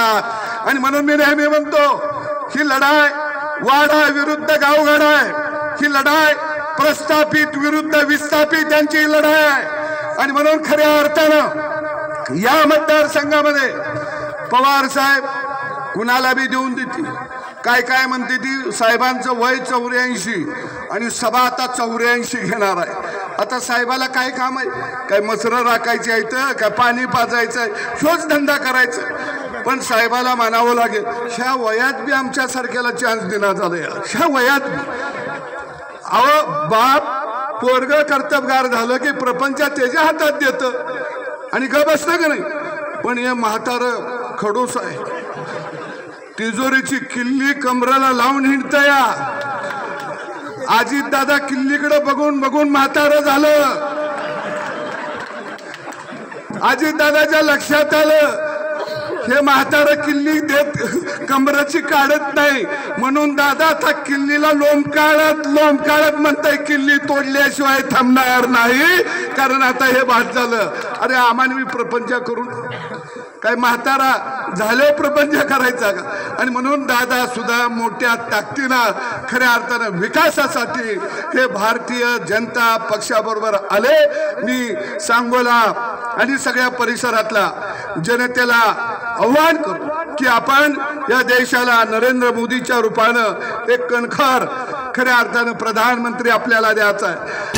आहात। आणि म्हणून मी नेहमी म्हणतो ही लढाई वाडा विरुद्ध गावगाडा आहे, ही लढाई प्रस्थापित विरुद्ध विस्थापित यांची लढाई आहे। आणि म्हणून खऱ्या अर्थानं या मतदारसंघामध्ये पवार साहेब कुणाला बी देऊन देतील। काय काय म्हणते ती साहेबांचं वय 84 आणि सभा आता 84 घेणार आहे। आता साहेबाला काय काम आहे? काय मसरं राखायची आहेत, काय पाणी पाजायचं आहे, शोच धंदा करायचा। पण साहेबाला मानावं लागेल ह्या वयात बी आमच्या सारख्याला चान्स देण्यात आला। ह्या वयात अहो बाप पोरग कर्तबगार झालं की प्रपंच त्याच्या हातात देतं आणि ग बसतं का नाही। पण हे म्हातारं खडूस आहे, तिजोरीची किल्ली कमराला लावून हिंडतया। अजित दादा किल्लीकडे बघून बघून म्हातारं झालं। अजित दादाच्या लक्षात आलं हे म्हातारं किल्ली देत कमराची काढत नाही, म्हणून दादा आता किल्लीला लोंबकाळत म्हणताय किल्ली तोडल्याशिवाय थांबणार नाही, कारण आता हे बाद झालं। अरे आम्हाला मी प्रपंच करून काय म्हातारा झाले प्रपंच करायचा का? आणि म्हणून दादा सुद्धा मोठ्या ताकदीनं खऱ्या अर्थानं विकासासाठी हे भारतीय जनता पक्षाबरोबर आले। मी सांगोला आणि सगळ्या परिसरातला जनतेला आव्हान करू की आपण या देशाला नरेंद्र मोदीच्या रूपानं एक कणखर खऱ्या अर्थानं प्रधानमंत्री आपल्याला द्यायचा आहे।